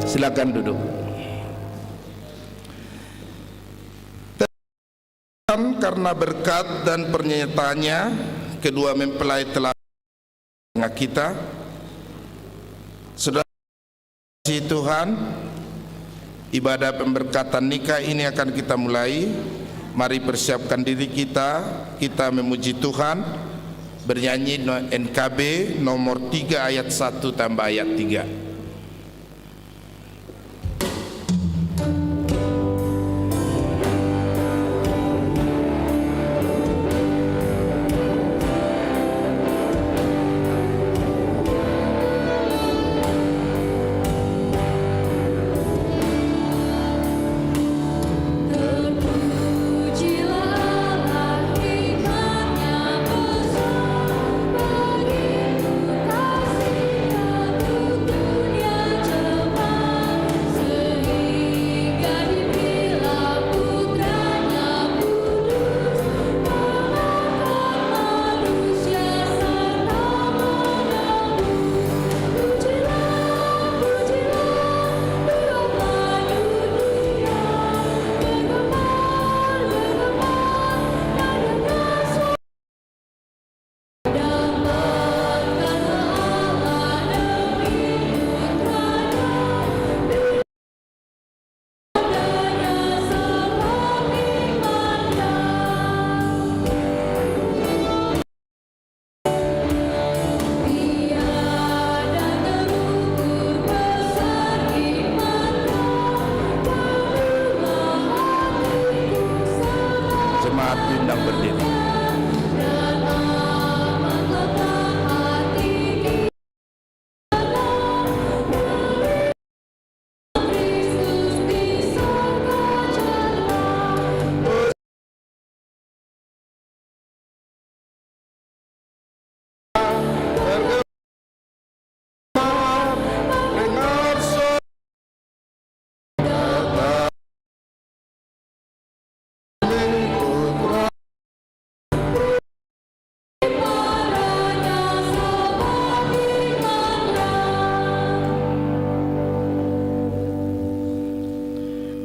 Silakan duduk. Karena berkat dan pernyataannya, kedua mempelai telah dengan kita. Saudara Tuhan, ibadah pemberkatan nikah ini akan kita mulai. Mari persiapkan diri kita memuji Tuhan, bernyanyi NKB nomor 3 ayat 1 tambah ayat 3.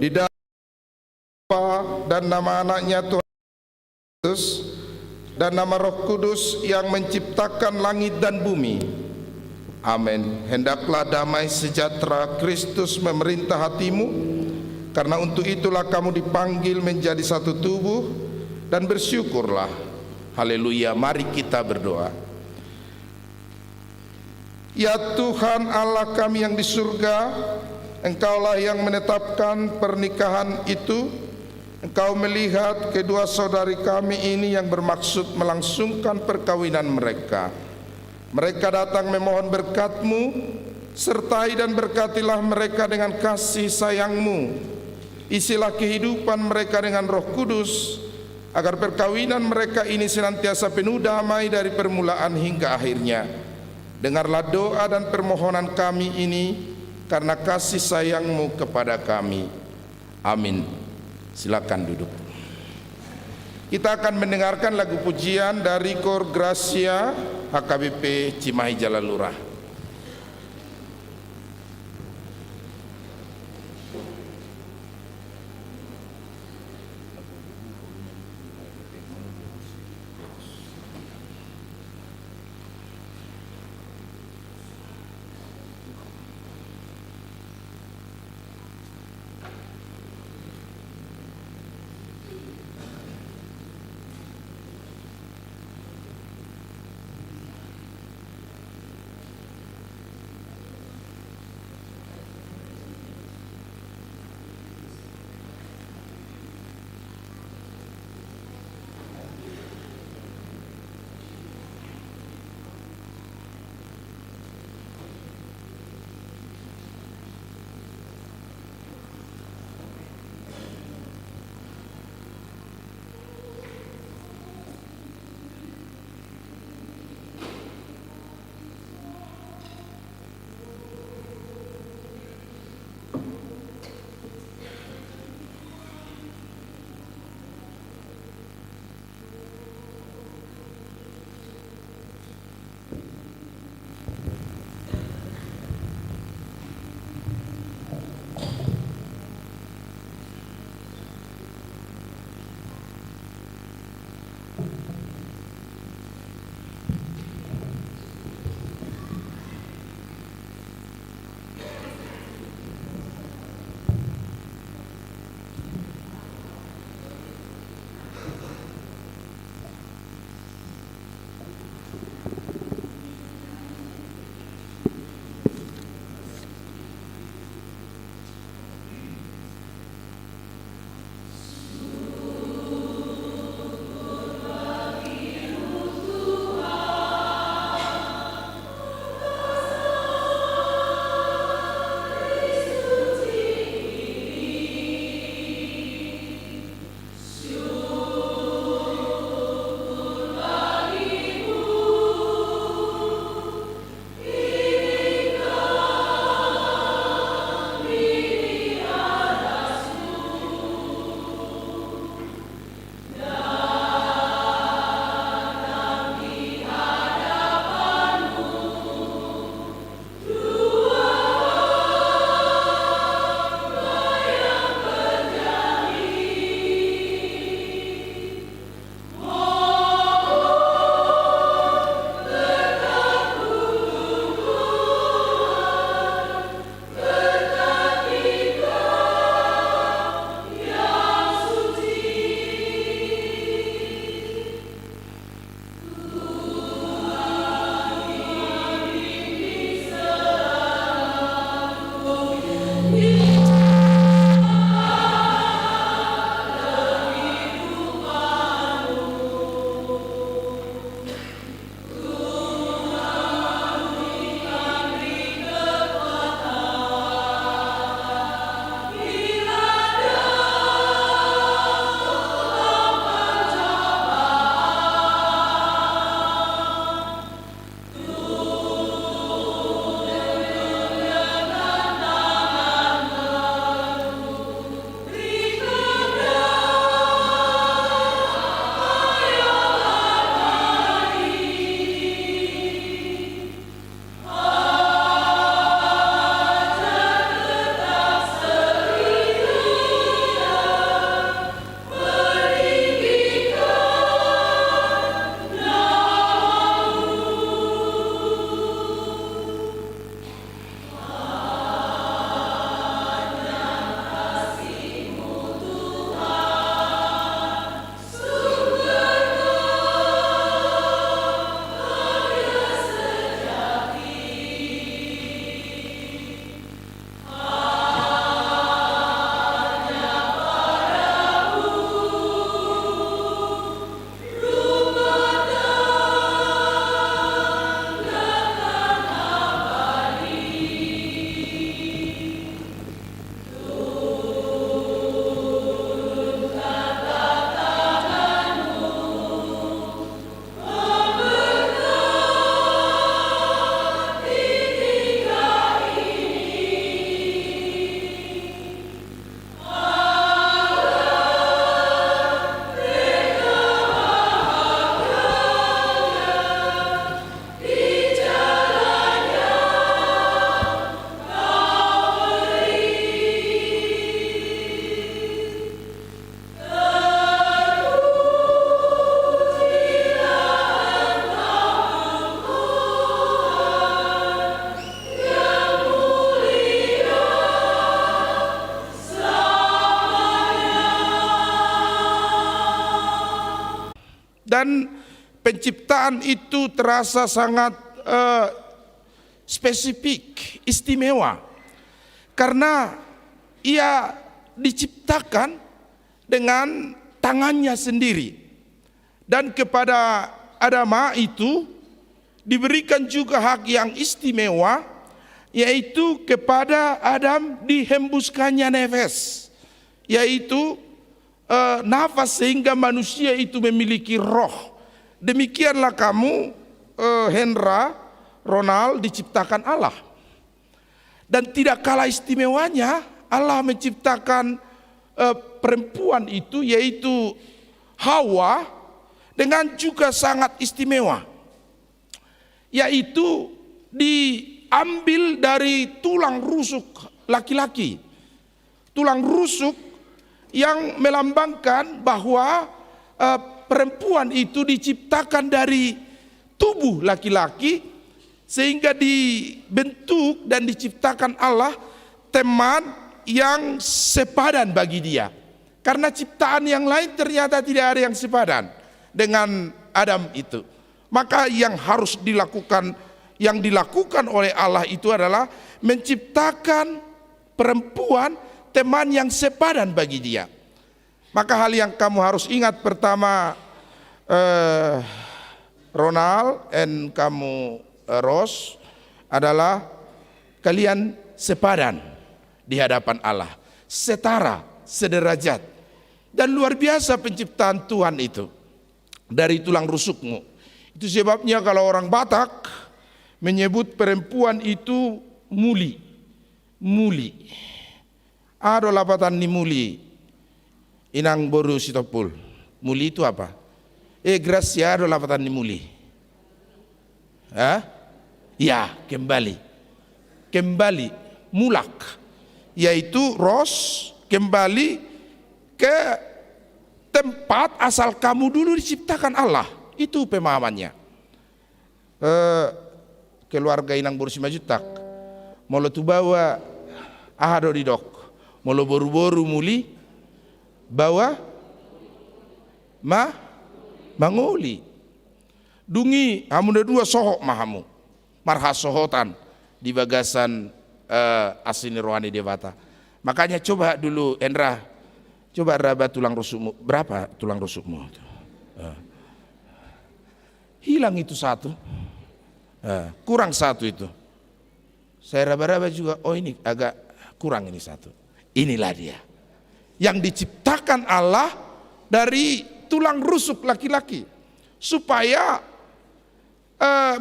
Di dalam Bapa dan nama anaknya Tuhan Yesus dan nama Roh Kudus yang menciptakan langit dan bumi. Amin. Hendaklah damai sejahtera Kristus memerintah hatimu, karena untuk itulah kamu dipanggil menjadi satu tubuh, dan bersyukurlah. Haleluya. Mari kita berdoa. Ya Tuhan Allah kami yang di surga, Engkaulah yang menetapkan pernikahan itu. Engkau melihat kedua saudari kami ini yang bermaksud melangsungkan perkawinan mereka. Mereka datang memohon berkat-Mu, sertai dan berkatilah mereka dengan kasih sayang-Mu. Isilah kehidupan mereka dengan Roh Kudus, agar perkawinan mereka ini senantiasa penuh damai dari permulaan hingga akhirnya. Dengarlah doa dan permohonan kami ini, karena kasih sayang-Mu kepada kami. Amin. Silakan duduk. Kita akan mendengarkan lagu pujian dari Kor Gracia HKBP Cimahi Jalalurah. penciptaan itu terasa sangat spesifik, istimewa. Karena ia diciptakan dengan tangannya sendiri. Dan kepada Adam itu diberikan juga hak yang istimewa, yaitu kepada Adam dihembuskannya nafas, yaitu nafas, sehingga manusia itu memiliki roh. Demikianlah kamu, Hendra, Ronald, diciptakan Allah. Dan tidak kalah istimewanya, Allah menciptakan perempuan itu, yaitu Hawa, dengan juga sangat istimewa, yaitu diambil dari tulang rusuk laki-laki. Tulang rusuk yang melambangkan bahwa perempuan itu diciptakan dari tubuh laki-laki, sehingga dibentuk dan diciptakan Allah teman yang sepadan bagi dia. Karena ciptaan yang lain ternyata tidak ada yang sepadan dengan Adam itu. Maka yang harus dilakukan, yang dilakukan oleh Allah itu adalah menciptakan perempuan teman yang sepadan bagi dia. Maka hal yang kamu harus ingat pertama, Ronald dan kamu, Ros, adalah kalian sepadan di hadapan Allah, setara, sederajat. Dan luar biasa penciptaan Tuhan itu dari tulang rusukmu. Itu sebabnya kalau orang Batak menyebut perempuan itu muli. Muli. Ado lapatan ni muli. Inang boru sitopul. Muli itu apa? Gracia ado lapatan ni muli. Ya, kembali. Kembali, mulak. Yaitu Ros, kembali ke tempat asal kamu dulu diciptakan Allah. Itu pemahamannya. Keluarga inang boru simajutak. Molo tu bawa ahado di dok. Molo boru-boru muli bawa mangoli. Dungi hamu dua sohok mahamu. Marha sohotan di bagasan asini rohani dewata. Makanya coba dulu Endra, coba raba tulang rusukmu. Berapa tulang rusukmu? Hilang itu satu. Kurang satu itu. Saya raba-raba juga, oh ini agak kurang ini satu. Inilah dia yang diciptakan Allah dari tulang rusuk laki-laki, supaya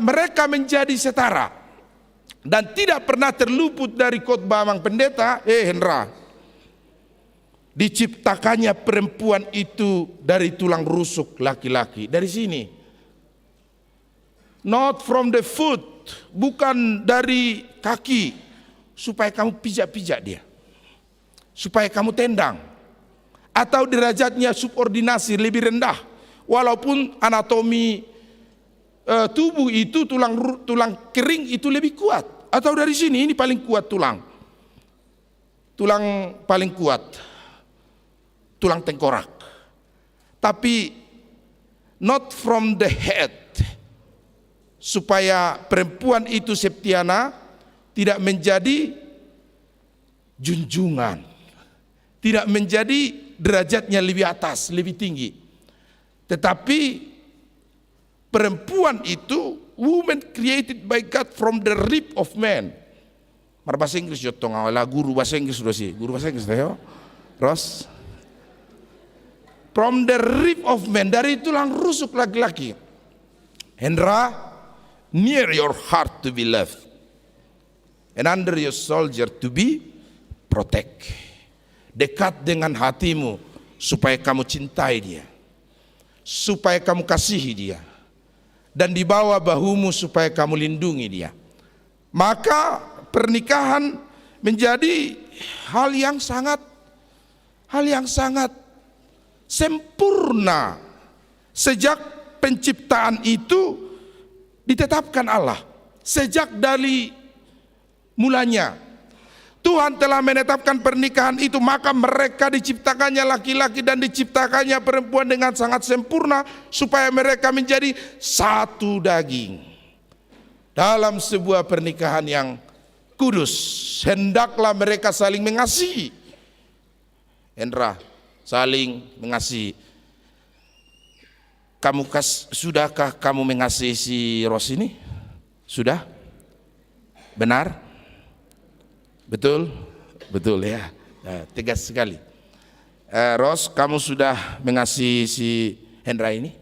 mereka menjadi setara dan tidak pernah terluput dari khotbah Mang Pendeta. Hendra, diciptakannya perempuan itu dari tulang rusuk laki-laki. Dari sini, not from the foot, bukan dari kaki, supaya kamu pijak-pijak dia, supaya kamu tendang, atau derajatnya subordinasi lebih rendah, walaupun anatomi tubuh itu tulang kering itu lebih kuat, atau dari sini ini paling kuat tulang paling kuat, tulang tengkorak, tapi not from the head, supaya perempuan itu Septiana tidak menjadi junjungan, tidak menjadi derajatnya lebih atas, lebih tinggi. Tetapi perempuan itu, woman created by God from the rib of man. Mar bahasa Inggris jotong awala guru bahasa Inggris sudah sih, guru bahasa Inggris dah. Ros. From the rib of man, dari tulang rusuk laki-laki. Hendra, near your heart to be loved, and under your soldier to be protect. Dekat dengan hatimu supaya kamu cintai dia, supaya kamu kasihi dia, dan di bawah bahumu supaya kamu lindungi dia. Maka pernikahan menjadi hal yang sangat sempurna sejak penciptaan itu ditetapkan Allah, sejak dari mulanya. Tuhan telah menetapkan pernikahan itu, maka mereka diciptakannya laki-laki dan diciptakannya perempuan dengan sangat sempurna supaya mereka menjadi satu daging. Dalam sebuah pernikahan yang kudus, hendaklah mereka saling mengasihi. Hendra, saling mengasihi. Sudahkah kamu mengasihi si Ros ini? Sudah? Benar? Betul? Betul ya. Nah, tegas sekali. Ros, kamu sudah mengasihi si Hendra ini?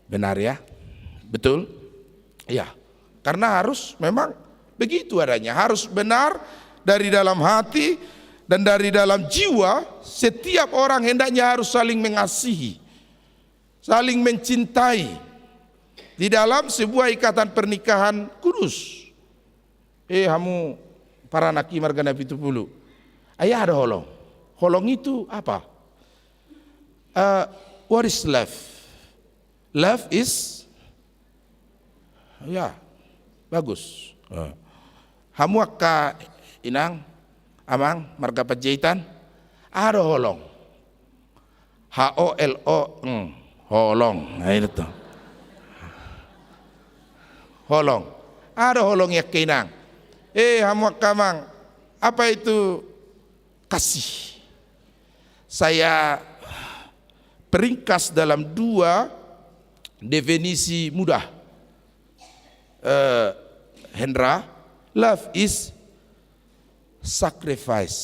Benar ya? Betul? Ya. Karena harus memang begitu adanya. Harus benar dari dalam hati dan dari dalam jiwa. Setiap orang hendaknya harus saling mengasihi, saling mencintai di dalam sebuah ikatan pernikahan kudus. Kamu para naki marga Nabi itu pulu. Ayah ada holong. Holong itu apa? What is love? Love is, ya, bagus. Hamu akka inang amang marga Panjaitan ada holong. HOLO holong. Nah itu tuh. Holong. Ada holong ya kinang. Hamu akka mang, apa itu kasih? Saya peringkas dalam 2 definisi mudah. Hendra, love is sacrifice.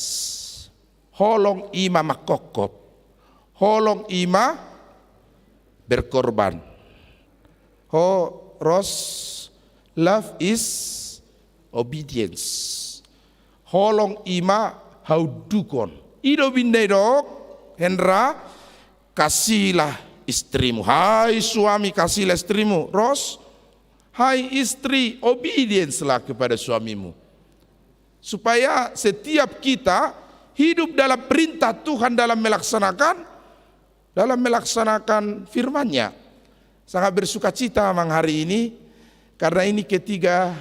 Holong ima makokop, holong ima berkorban. Ros, love is obedience. Holong ima haudukon. Ido bindai dok, Hendra, kasihlah istrimu. Hai suami, kasihlah istrimu. Ros, hai istri, obedience lah kepada suamimu. Supaya setiap kita hidup dalam perintah Tuhan dalam melaksanakan firman-Nya. Sangat bersuka cita mang hari ini karena ini ketiga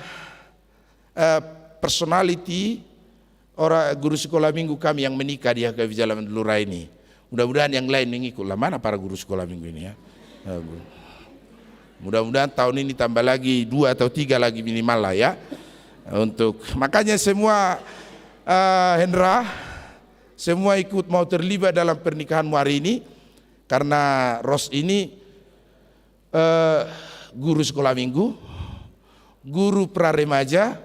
personality orang guru sekolah minggu kami yang menikah di HKBP Jalan Lurah ini. Mudah-mudahan yang lain mengikut. Lah mana para guru sekolah minggu ini ya? Mudah-mudahan tahun ini tambah lagi 2 atau 3 lagi minimal lah ya. Makanya semua Hendra, semua ikut mau terlibat dalam pernikahanmu hari ini karena Ros ini guru sekolah minggu, guru praremaja,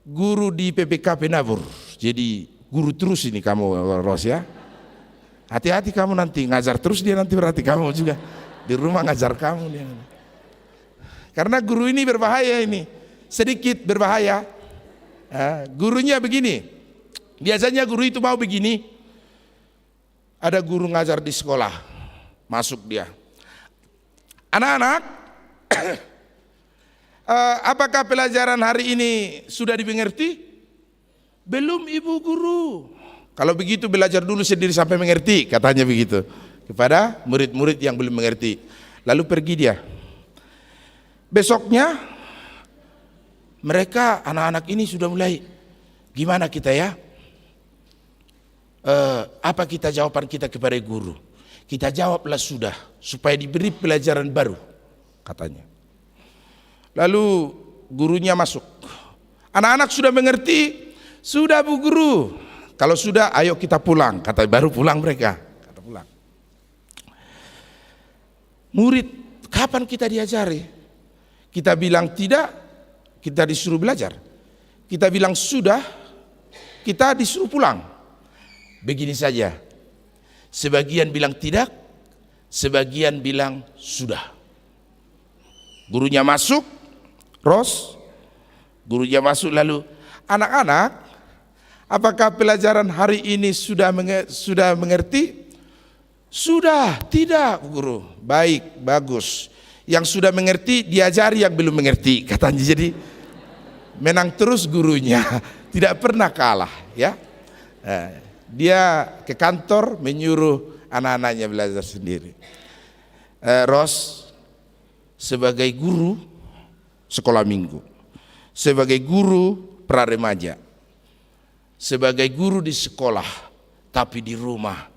guru di PPKP Nabur. Jadi guru terus ini kamu Ros ya. Hati-hati kamu nanti ngajar terus dia, nanti berarti kamu juga di rumah ngajar kamu dia. Karena guru ini berbahaya ini, sedikit berbahaya. Gurunya begini, biasanya guru itu mau begini. Ada guru ngajar di sekolah, masuk dia. Anak-anak, apakah pelajaran hari ini sudah dimengerti? Belum ibu guru. Kalau begitu belajar dulu sendiri sampai mengerti, katanya begitu. Kepada murid-murid yang belum mengerti. Lalu pergi dia. Besoknya mereka anak-anak ini sudah mulai, gimana kita ya? Apa kita jawaban kita kepada guru? Kita jawablah sudah, supaya diberi pelajaran baru, katanya. Lalu gurunya masuk. Anak-anak sudah mengerti? Sudah bu guru. Kalau sudah, ayo kita pulang. Kata baru pulang mereka. Kata pulang. Murid, kapan kita diajari? Kita bilang tidak, kita disuruh belajar. Kita bilang sudah, kita disuruh pulang. Begini saja. Sebagian bilang tidak, sebagian bilang sudah. Gurunya masuk, Ros, gurunya masuk lalu, anak-anak, apakah pelajaran hari ini sudah mengerti? Sudah, tidak guru. Baik, bagus. Yang sudah mengerti diajari yang belum mengerti, katanya. Jadi menang terus gurunya, tidak pernah kalah ya. Dia ke kantor menyuruh anak-anaknya belajar sendiri. Ros sebagai guru sekolah minggu, sebagai guru praremaja, sebagai guru di sekolah, tapi di rumah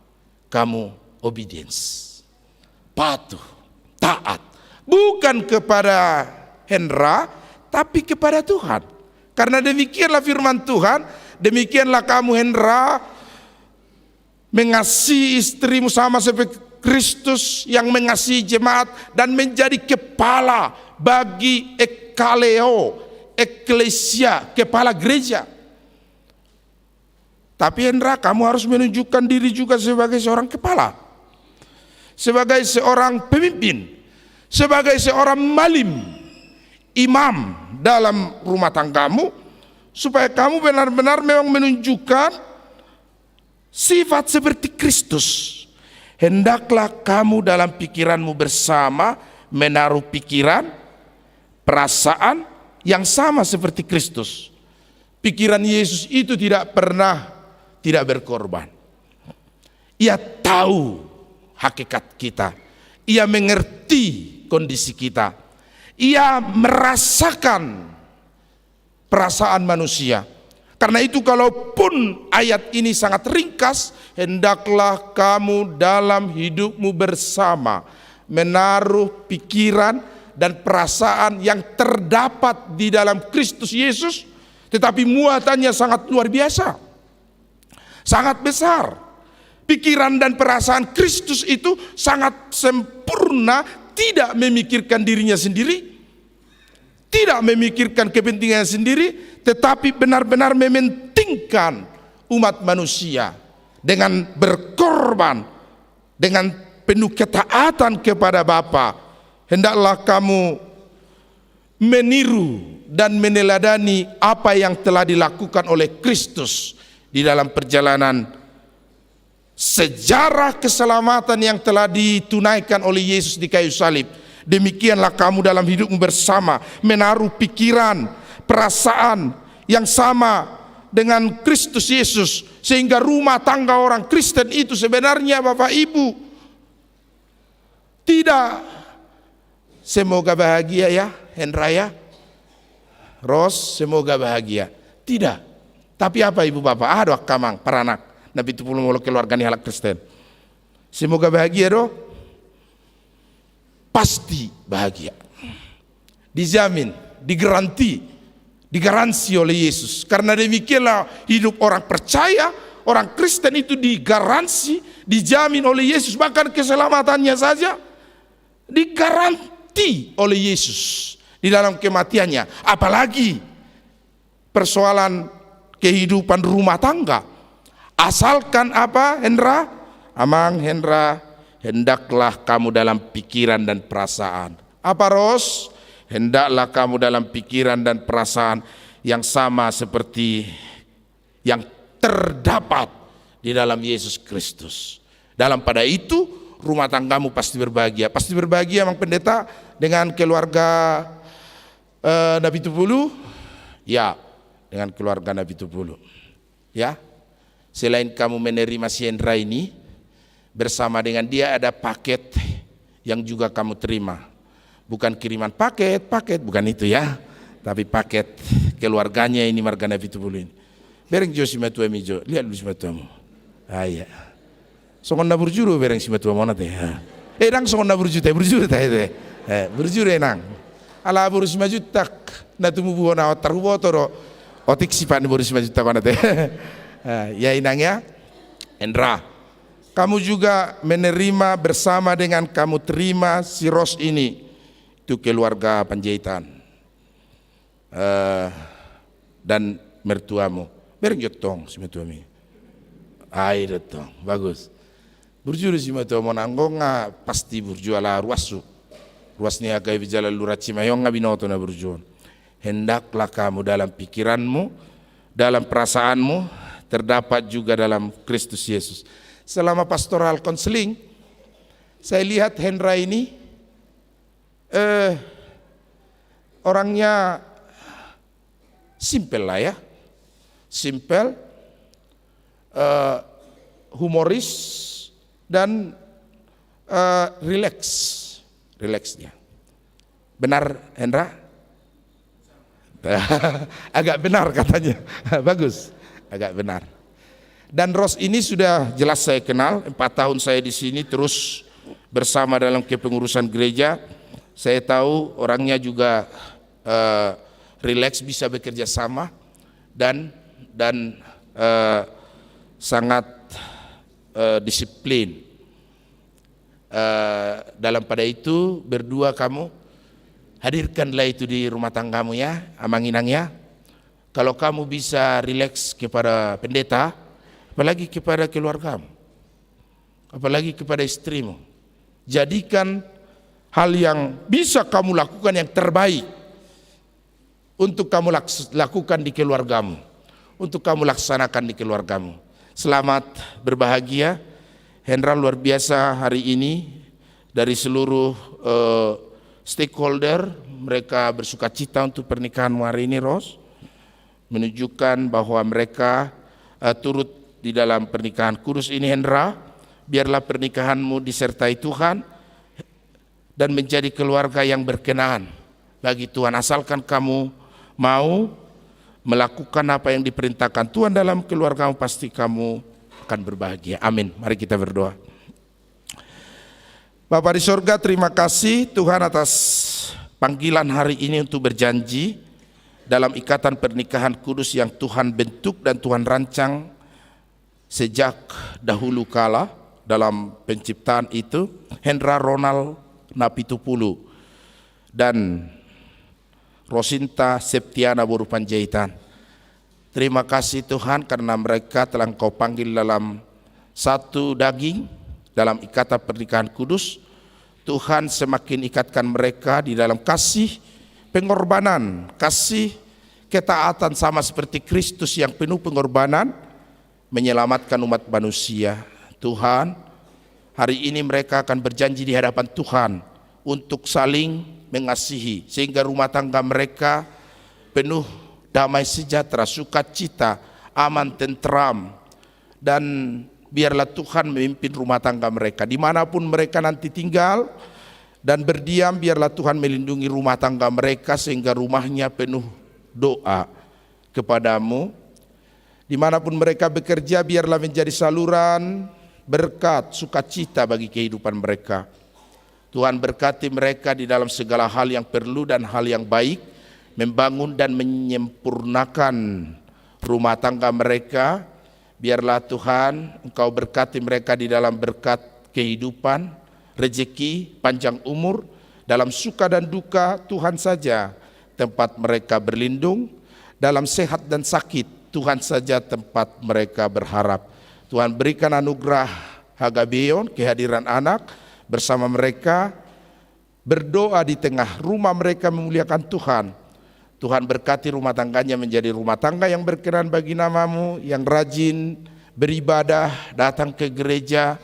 kamu obedience, patuh, taat, bukan kepada Hendra, tapi kepada Tuhan. Karena demikianlah firman Tuhan, demikianlah kamu Hendra mengasihi istrimu sama seperti Kristus yang mengasihi jemaat dan menjadi kepala bagi ekaleo, eklesia, kepala gereja. Tapi Hendra, kamu harus menunjukkan diri juga sebagai seorang kepala, sebagai seorang pemimpin, sebagai seorang malim, imam dalam rumah tanggamu, supaya kamu benar-benar memang menunjukkan sifat seperti Kristus. Hendaklah kamu dalam pikiranmu bersama menaruh pikiran, perasaan yang sama seperti Kristus. Pikiran Yesus itu tidak berkorban. Ia tahu hakikat kita. Ia mengerti kondisi kita. Ia merasakan perasaan manusia. Karena itu kalaupun ayat ini sangat ringkas, hendaklah kamu dalam hidupmu bersama menaruh pikiran dan perasaan yang terdapat di dalam Kristus Yesus, tetapi muatannya sangat luar biasa, sangat besar. Pikiran dan perasaan Kristus itu sangat sempurna, tidak memikirkan dirinya sendiri, tidak memikirkan kepentingan sendiri, tetapi benar-benar mementingkan umat manusia dengan berkorban, dengan penuh ketaatan kepada Bapa. Hendaklah kamu meniru dan meneladani apa yang telah dilakukan oleh Kristus di dalam perjalanan sejarah keselamatan yang telah ditunaikan oleh Yesus di kayu salib. Demikianlah kamu dalam hidupmu bersama menaruh pikiran, perasaan yang sama dengan Kristus Yesus, sehingga rumah tangga orang Kristen itu sebenarnya Bapak Ibu tidak semoga bahagia ya Hendra ya, Ros semoga bahagia, tidak. Tapi apa Ibu Bapak, aduh kamang paranak nabi itu puluh mulu keluarga ni halak Kristen, semoga bahagia doh, pasti bahagia, dijamin, digaransi oleh Yesus. Karena demikianlah hidup orang percaya, orang Kristen itu digaransi, dijamin oleh Yesus. Bahkan keselamatannya saja digaranti oleh Yesus di dalam kematiannya. Apalagi persoalan kehidupan rumah tangga. Asalkan apa Hendra? Amang Hendra, hendaklah kamu dalam pikiran dan perasaan. Apa Ros? Hendaklah kamu dalam pikiran dan perasaan yang sama seperti yang terdapat di dalam Yesus Kristus. Dalam pada itu rumah tanggamu pasti berbahagia. Pasti berbahagia Mang Pendeta dengan keluarga Nabi Tupulu. Ya, dengan keluarga Nabi Tupulu. Ya, selain kamu menerima si Hendra ini, bersama dengan dia ada paket yang juga kamu terima. Bukan kiriman paket, bukan itu ya. Tapi paket keluarganya ini marga Nabi Tupulu ini. Bereng jo si matua mijo, lihat dulu si matuamu. Ah iya. Songon na burjuru bereng si matua mana teh. Nang songon na burjuru teh teh. Burjuru nang. Ala burus maju tak na tumu buona tarubo toro. Otik sipan burus maju tak mana teh. Ya inang ya. Hendra, kamu juga menerima bersama dengan kamu terima si Ros ini. Itu keluarga Panjaitan dan mertuamu. Bereng jotong si mertuami. Ai datang, bagus. Burjuru si mertuamu nanggo nga pasti burjuala ruasu. Ruasnya agak bijala luraci mayong nga binoto na burjuan. Hendaklah kamu dalam pikiranmu, dalam perasaanmu terdapat juga dalam Kristus Yesus. Selama pastoral konseling, saya lihat Hendra ini orangnya simpel lah ya, simpel, humoris dan relaxnya. Benar Hendra? Agak benar katanya. Bagus. agak benar. Dan Ros ini sudah jelas saya kenal, 4 tahun saya di sini terus bersama dalam kepengurusan gereja. Saya tahu orangnya juga rileks, bisa bekerja sama dan sangat disiplin. Dalam pada itu berdua kamu hadirkanlah itu di rumah tanggamu ya, Amanginang ya. Kalau kamu bisa rileks kepada pendeta, apalagi kepada keluargamu, apalagi kepada istrimu. Jadikan hal yang bisa kamu lakukan yang terbaik untuk kamu lakukan di keluargamu, untuk kamu laksanakan di keluargamu. Selamat berbahagia. Hendra luar biasa hari ini dari seluruh stakeholder, mereka bersuka cita untuk pernikahanmu hari ini, Ros, menunjukkan bahwa mereka turut di dalam pernikahan kudus ini. Hendra, biarlah pernikahanmu disertai Tuhan dan menjadi keluarga yang berkenan bagi Tuhan, asalkan kamu mau melakukan apa yang diperintahkan Tuhan dalam keluargamu, pasti kamu akan berbahagia. Amin. Mari kita berdoa. Bapa di sorga, terima kasih Tuhan atas panggilan hari ini untuk berjanji dalam ikatan pernikahan kudus yang Tuhan bentuk dan Tuhan rancang sejak dahulu kala dalam penciptaan itu. Hendra Ronald Napitupulu dan Rosinta Septiana Boru Panjaitan. Terima kasih Tuhan karena mereka telah Engkau panggil dalam satu daging dalam ikatan pernikahan kudus. Tuhan semakin ikatkan mereka di dalam kasih pengorbanan, kasih ketaatan sama seperti Kristus yang penuh pengorbanan menyelamatkan umat manusia. Tuhan, hari ini mereka akan berjanji di hadapan Tuhan untuk saling mengasihi sehingga rumah tangga mereka penuh damai sejahtera, sukacita, aman, tentram, dan biarlah Tuhan memimpin rumah tangga mereka dimanapun mereka nanti tinggal dan berdiam. Biarlah Tuhan melindungi rumah tangga mereka sehingga rumahnya penuh doa kepadamu. Dimanapun mereka bekerja, biarlah menjadi saluran berkat, sukacita bagi kehidupan mereka. Tuhan berkati mereka di dalam segala hal yang perlu dan hal yang baik, membangun dan menyempurnakan rumah tangga mereka. Biarlah Tuhan Engkau berkati mereka di dalam berkat kehidupan, rezeki, panjang umur, dalam suka dan duka Tuhan saja tempat mereka berlindung, dalam sehat dan sakit Tuhan saja tempat mereka berharap. Tuhan berikan anugerah Hagabeon, kehadiran anak bersama mereka, berdoa di tengah rumah mereka memuliakan Tuhan. Tuhan berkati rumah tangganya menjadi rumah tangga yang berkenan bagi nama-Mu, yang rajin beribadah, datang ke gereja,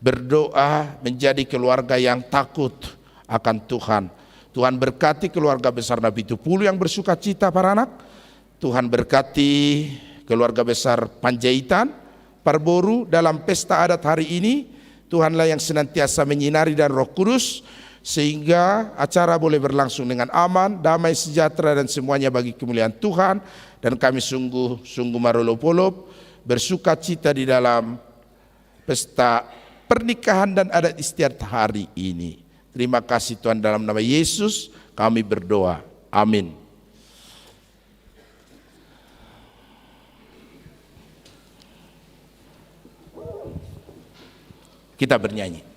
berdoa, menjadi keluarga yang takut akan Tuhan. Tuhan berkati keluarga besar Napitupulu yang bersuka cita para anak. Tuhan berkati keluarga besar Panjaitan, Parboru dalam pesta adat hari ini. Tuhanlah yang senantiasa menyinari dan Roh Kudus sehingga acara boleh berlangsung dengan aman, damai, sejahtera dan semuanya bagi kemuliaan Tuhan. Dan kami sungguh marolopolop bersuka cita di dalam pesta pernikahan dan adat istiadat hari ini. Terima kasih Tuhan, dalam nama Yesus kami berdoa. Amin. Kita bernyanyi.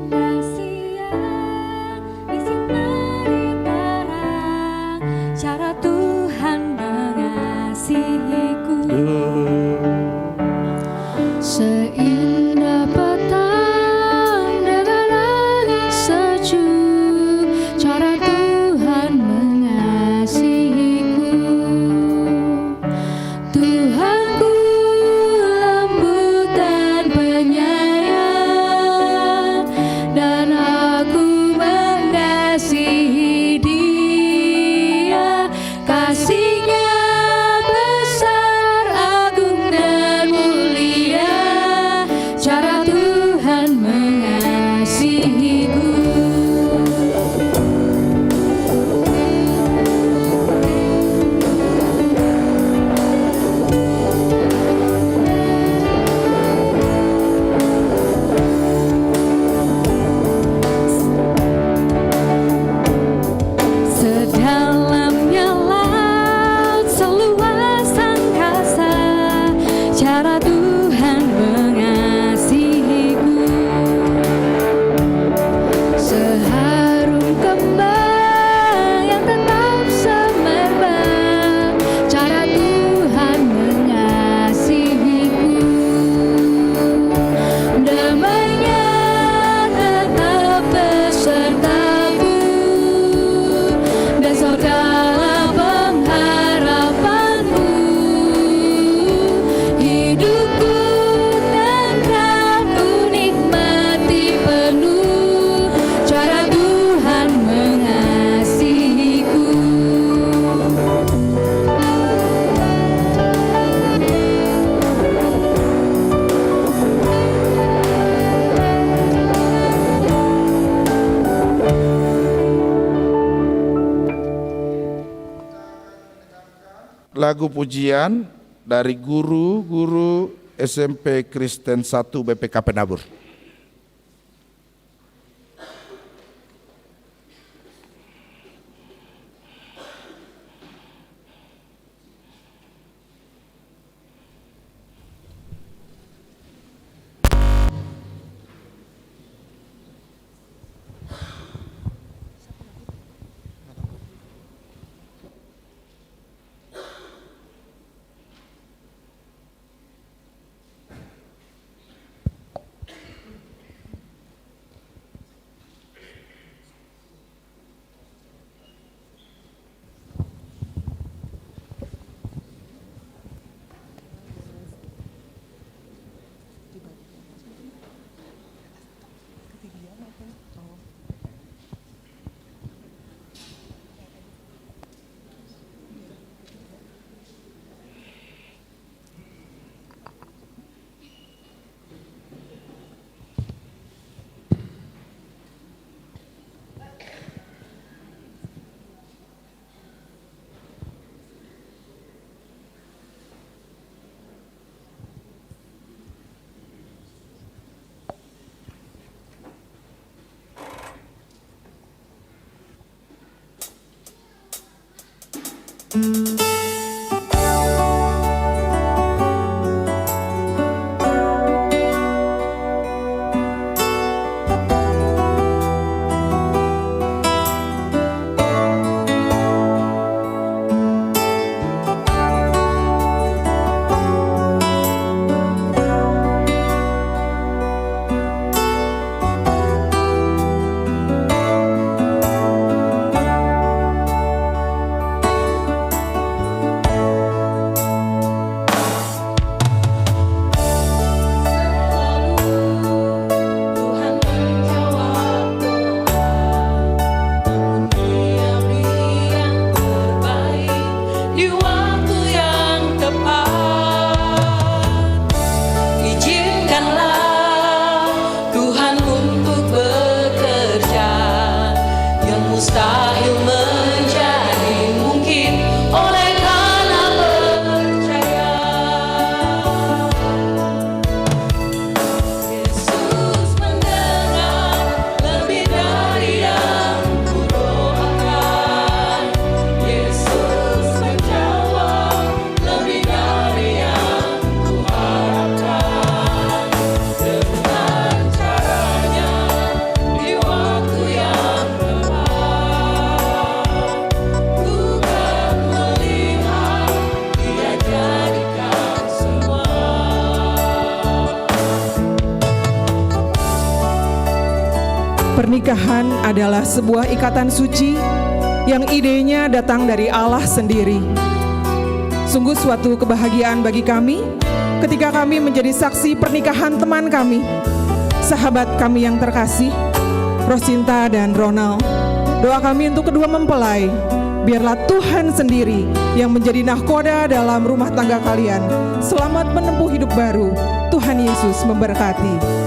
Seindah siang di cara Tuhan mengasihiku. Seharum kembang yang tetap semerbak, cara Tuhan mengasihiku. Damainya tetap besertaku, dan segala pengharapanku. Hidupku tetap ku nikmati penuh, cara Tuhan mengasihiku. Lagu pujian dari guru-guru SMP Kristen 1 BPK Penabur. Pernikahan adalah sebuah ikatan suci yang idenya datang dari Allah sendiri. Sungguh suatu kebahagiaan bagi kami ketika kami menjadi saksi pernikahan teman kami, sahabat kami yang terkasih, Rosinta dan Ronald. Doa kami untuk kedua mempelai, biarlah Tuhan sendiri yang menjadi nahkoda dalam rumah tangga kalian. Selamat menempuh hidup baru. Tuhan Yesus memberkati.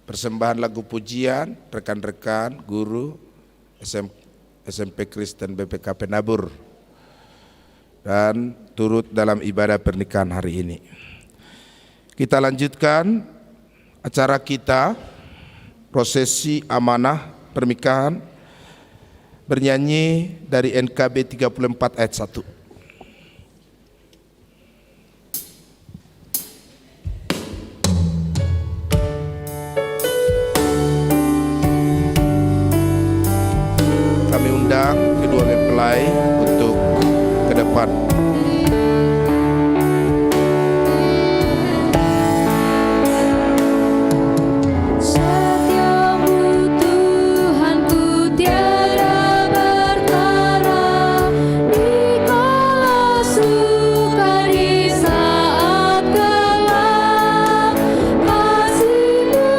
persembahan lagu pujian rekan-rekan guru SMP Kristen BPKP Nabur dan turut dalam ibadah pernikahan hari ini. Kita lanjutkan acara kita, prosesi amanah pernikahan, bernyanyi dari NKB 34 ayat 1. Kami undang kedua mempelai untuk ke depan. Setiamu Tuhanku tiada bertara, dikala suka di saat gelap. Kasih-Mu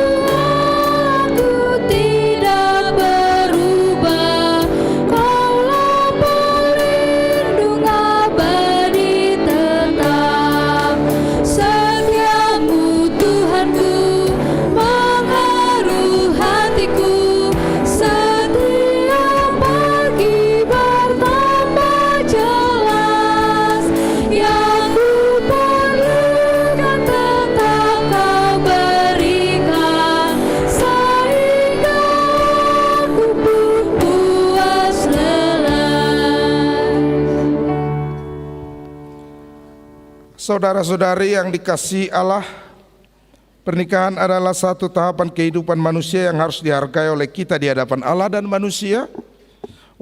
aku tidak berubah, Kaulah pelindung abadi tetap. Setiamu Tuhanku mengharu hatiku, setiap pagi bertambah jelas. Yang ku perlukan tetap Kau berikan, sehingga aku pun puas lelah. Saudara-saudari yang dikasihi Allah, pernikahan adalah satu tahapan kehidupan manusia yang harus dihargai oleh kita di hadapan Allah dan manusia.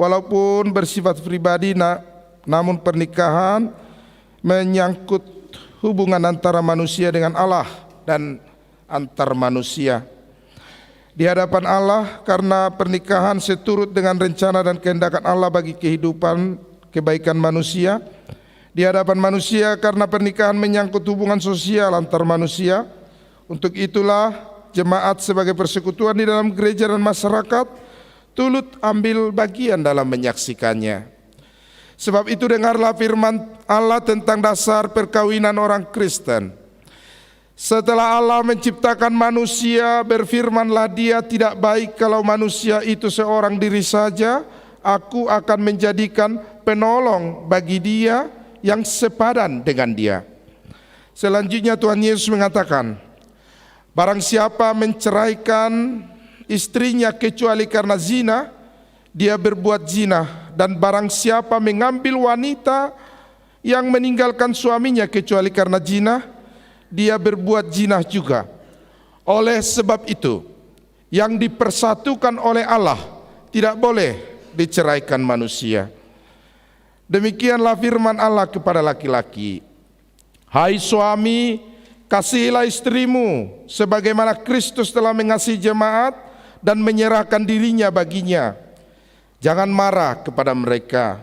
Walaupun bersifat pribadi, namun pernikahan menyangkut hubungan antara manusia dengan Allah dan antar manusia. Di hadapan Allah, karena pernikahan seturut dengan rencana dan kehendak Allah bagi kehidupan kebaikan manusia. Di hadapan manusia, karena pernikahan menyangkut hubungan sosial antar manusia. Untuk itulah jemaat sebagai persekutuan di dalam gereja dan masyarakat turut ambil bagian dalam menyaksikannya. Sebab itu dengarlah firman Allah tentang dasar perkawinan orang Kristen. Setelah Allah menciptakan manusia, berfirmanlah Dia, tidak baik kalau manusia itu seorang diri saja. Aku akan menjadikan penolong bagi dia yang sepadan dengan dia. Selanjutnya Tuhan Yesus mengatakan, barang siapa menceraikan istrinya kecuali karena zina, dia berbuat zina. Dan barang siapa mengambil wanita yang meninggalkan suaminya kecuali karena zina, dia berbuat zina juga. Oleh sebab itu, yang dipersatukan oleh Allah tidak boleh diceraikan manusia. Demikianlah firman Allah kepada laki-laki, hai suami, kasihilah istrimu sebagaimana Kristus telah mengasihi jemaat dan menyerahkan dirinya baginya. Jangan marah kepada mereka,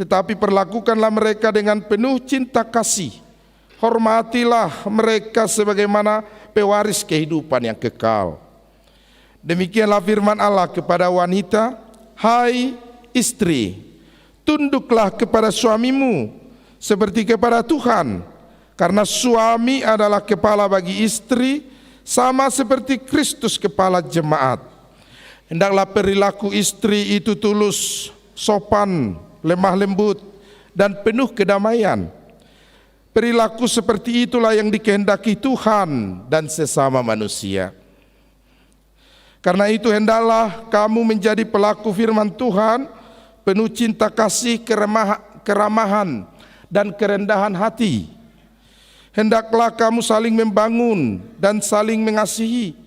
tetapi perlakukanlah mereka dengan penuh cinta kasih. Hormatilah mereka sebagaimana pewaris kehidupan yang kekal. Demikianlah firman Allah kepada wanita, hai istri, tunduklah kepada suamimu seperti kepada Tuhan, karena suami adalah kepala bagi istri, sama seperti Kristus kepala jemaat. Hendaklah perilaku istri itu tulus, sopan, lemah lembut, dan penuh kedamaian. Perilaku seperti itulah yang dikehendaki Tuhan dan sesama manusia. Karena itu hendaklah kamu menjadi pelaku firman Tuhan, penuh cinta kasih, keramahan, dan kerendahan hati. Hendaklah kamu saling membangun dan saling mengasihi.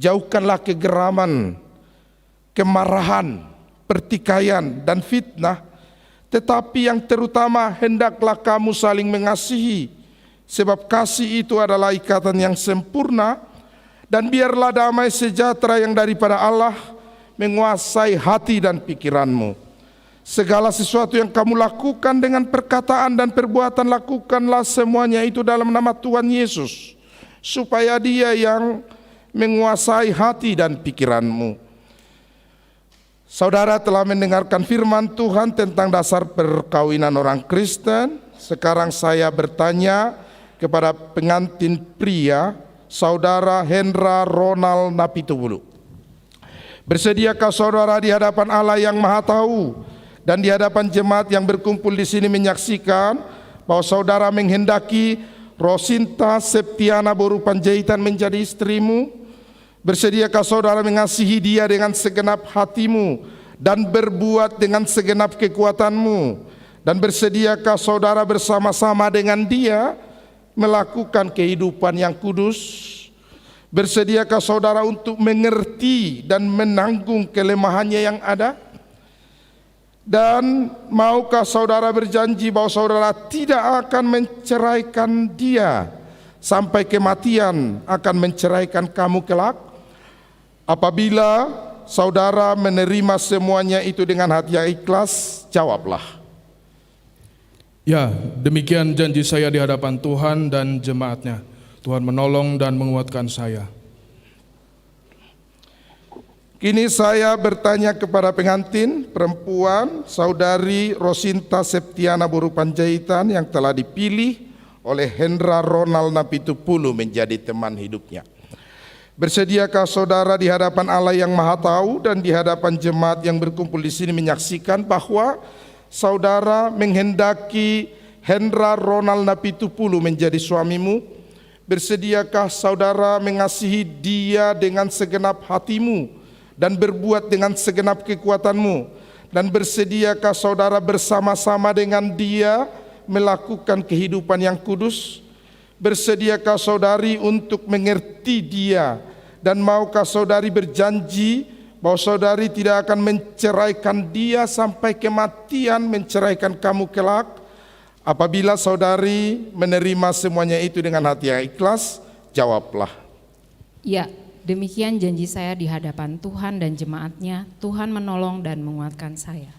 Jauhkanlah kegeraman, kemarahan, pertikaian, dan fitnah. Tetapi yang terutama, hendaklah kamu saling mengasihi, sebab kasih itu adalah ikatan yang sempurna. Dan biarlah damai sejahtera yang daripada Allah menguasai hati dan pikiranmu. Segala sesuatu yang kamu lakukan dengan perkataan dan perbuatan, lakukanlah semuanya itu dalam nama Tuhan Yesus, supaya Dia yang menguasai hati dan pikiranmu. Saudara telah mendengarkan firman Tuhan tentang dasar perkawinan orang Kristen. Sekarang saya bertanya kepada pengantin pria, Saudara Hendra Ronald Napitupulu. Bersediakah saudara di hadapan Allah yang Maha Tahu dan di hadapan jemaat yang berkumpul di sini menyaksikan bahwa saudara menghendaki Rosinta Septiana Boru Panjaitan menjadi istrimu? Bersediakah saudara mengasihi dia dengan segenap hatimu dan berbuat dengan segenap kekuatanmu? Dan bersediakah saudara bersama-sama dengan dia melakukan kehidupan yang kudus? Bersediakah saudara untuk mengerti dan menanggung kelemahannya yang ada? Dan maukah saudara berjanji bahwa saudara tidak akan menceraikan dia sampai kematian akan menceraikan kamu kelak? Apabila saudara menerima semuanya itu dengan hati yang ikhlas, jawablah. Ya, demikian janji saya di hadapan Tuhan dan jemaatnya. Tuhan menolong dan menguatkan saya. Kini saya bertanya kepada pengantin perempuan, saudari Rosinta Septiana Boru Panjaitan yang telah dipilih oleh Hendra Ronald Napitupulu menjadi teman hidupnya. Bersediakah saudara di hadapan Allah yang Maha Tahu dan di hadapan jemaat yang berkumpul di sini menyaksikan bahwa saudara menghendaki Hendra Ronald Napitupulu menjadi suamimu? Bersediakah saudara mengasihi dia dengan segenap hatimu dan berbuat dengan segenap kekuatanmu? Dan bersediakah saudara bersama-sama dengan dia melakukan kehidupan yang kudus? Bersediakah saudari untuk mengerti dia? Dan maukah saudari berjanji bahwa saudari tidak akan menceraikan dia sampai kematian menceraikan kamu kelak? Apabila saudari menerima semuanya itu dengan hati yang ikhlas, jawablah. Ya, demikian janji saya di hadapan Tuhan dan jemaatnya. Tuhan menolong dan menguatkan saya.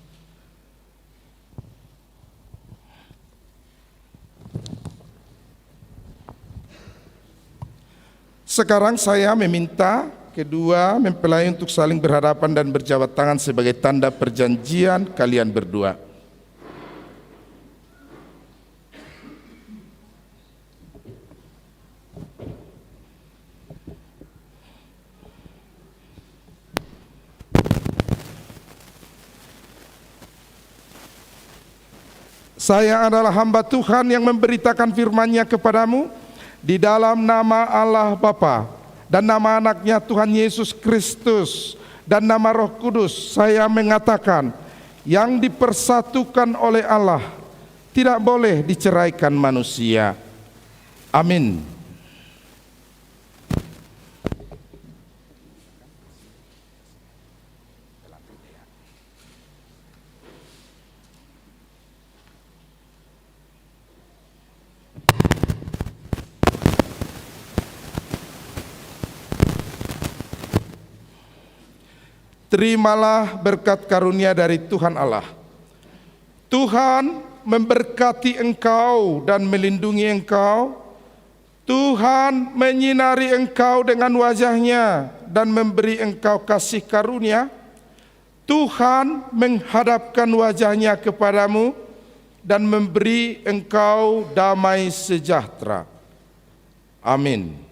Sekarang saya meminta kedua mempelai untuk saling berhadapan dan berjabat tangan sebagai tanda perjanjian kalian berdua. Saya adalah hamba Tuhan yang memberitakan firman-Nya kepadamu di dalam nama Allah Bapa dan nama anaknya Tuhan Yesus Kristus dan nama Roh Kudus. Saya mengatakan yang dipersatukan oleh Allah tidak boleh diceraikan manusia. Amin. Terimalah berkat karunia dari Tuhan Allah. Tuhan memberkati engkau dan melindungi engkau. Tuhan menyinari engkau dengan wajah-Nya dan memberi engkau kasih karunia. Tuhan menghadapkan wajah-Nya kepadamu dan memberi engkau damai sejahtera. Amin.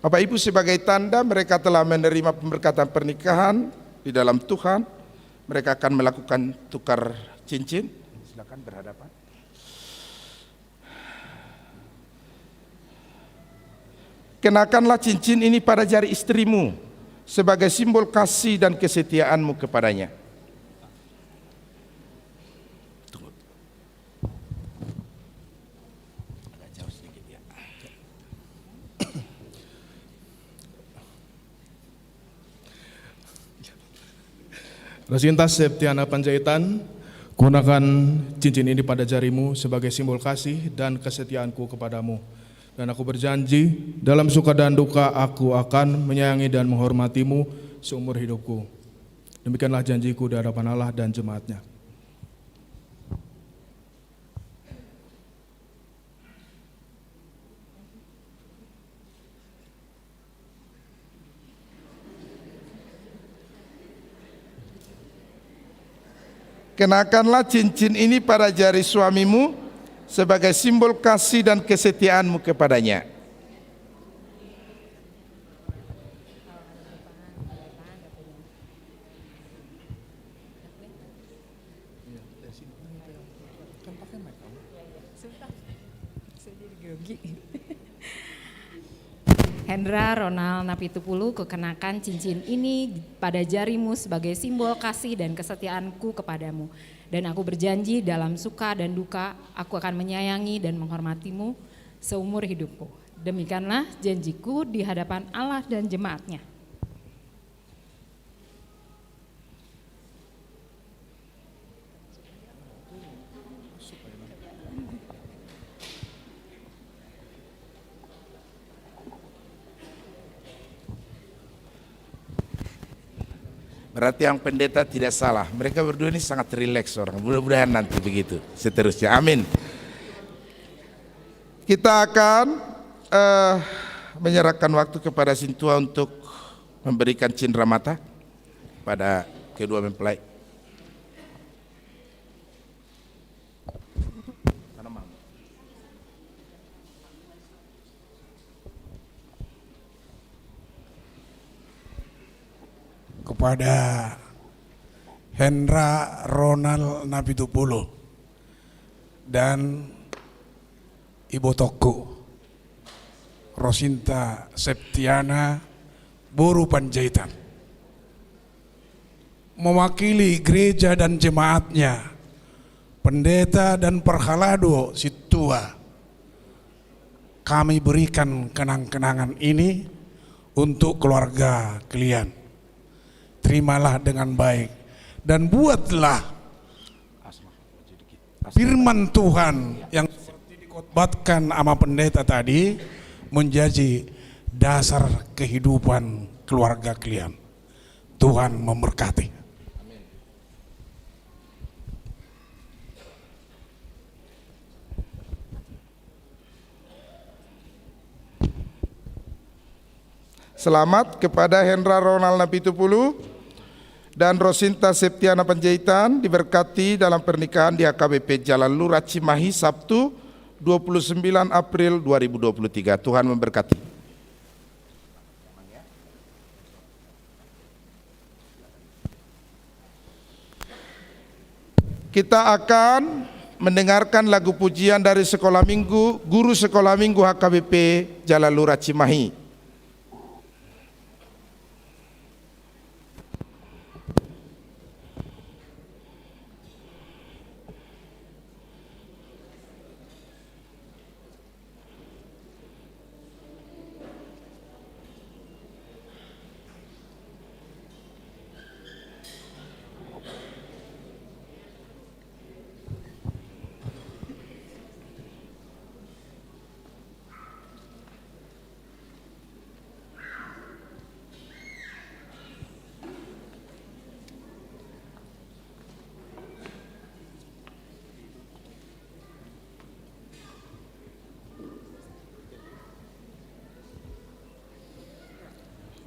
Bapak Ibu, sebagai tanda mereka telah menerima pemberkatan pernikahan di dalam Tuhan, mereka akan melakukan tukar cincin. Silakan berhadapan. Kenakanlah cincin ini pada jari istrimu sebagai simbol kasih dan kesetiaanmu kepadanya. Rosinta Septiana Panjaitan, gunakan cincin ini pada jarimu sebagai simbol kasih dan kesetiaanku kepadamu. Dan aku berjanji, dalam suka dan duka aku akan menyayangi dan menghormatimu seumur hidupku. Demikianlah janjiku di hadapan Allah dan jemaatnya. Kenakanlah cincin ini pada jari suamimu sebagai simbol kasih dan kesetiaanmu kepadanya. Hendra Ronald Napitupulu, kekenakan cincin ini pada jarimu sebagai simbol kasih dan kesetiaanku kepadamu. Dan aku berjanji dalam suka dan duka, aku akan menyayangi dan menghormatimu seumur hidupku. Demikianlah janjiku di hadapan Allah dan jemaatnya. Berarti yang pendeta tidak salah. Mereka berdua ini sangat rileks orang. Mudah-mudahan nanti begitu seterusnya. Amin. Kita akan menyerahkan waktu kepada Sintua untuk memberikan cindera mata pada kedua mempelai. Kepada Hendra Ronald Napitupulu dan Ibu Toko Rosinta Septiana Boru Panjaitan, mewakili gereja dan jemaatnya, pendeta dan perhalado Situa, kami berikan kenang-kenangan ini untuk keluarga kalian. Terimalah dengan baik dan buatlah firman Tuhan yang seperti dikotbatkan sama pendeta tadi menjadi dasar kehidupan keluarga kalian. Tuhan memberkati. Selamat kepada Hendra Ronald Napitupulu dan Rosinta Septiana Panjaitan, diberkati dalam pernikahan di HKBP Jalan Lurah Cimahi Sabtu 29 April 2023. Tuhan memberkati. Kita akan mendengarkan lagu pujian dari sekolah minggu, guru sekolah minggu HKBP Jalan Lurah Cimahi.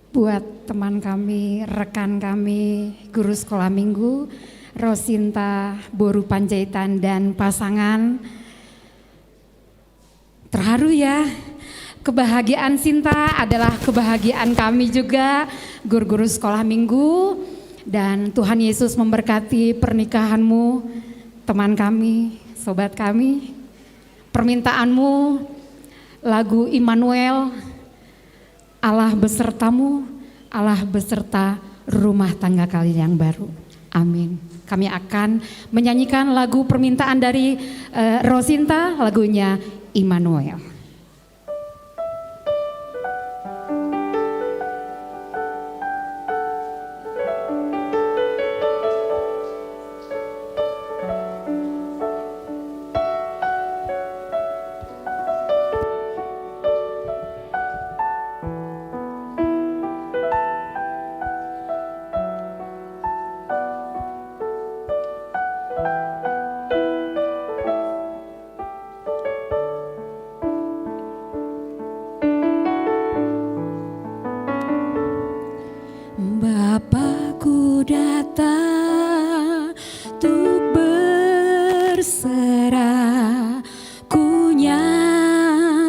Buat teman kami, rekan kami, guru sekolah minggu, Rosinta Boru Panjaitan dan pasangan, terharu ya. Kebahagiaan Sinta adalah kebahagiaan kami juga, guru-guru sekolah minggu, dan Tuhan Yesus memberkati pernikahanmu, teman kami, sobat kami. Permintaanmu, lagu Immanuel, Allah besertamu, Allah beserta rumah tangga kalian yang baru. Amin. Kami akan menyanyikan lagu permintaan dari Rosinta, lagunya Immanuel. datang untuk berserah, ku nyatakan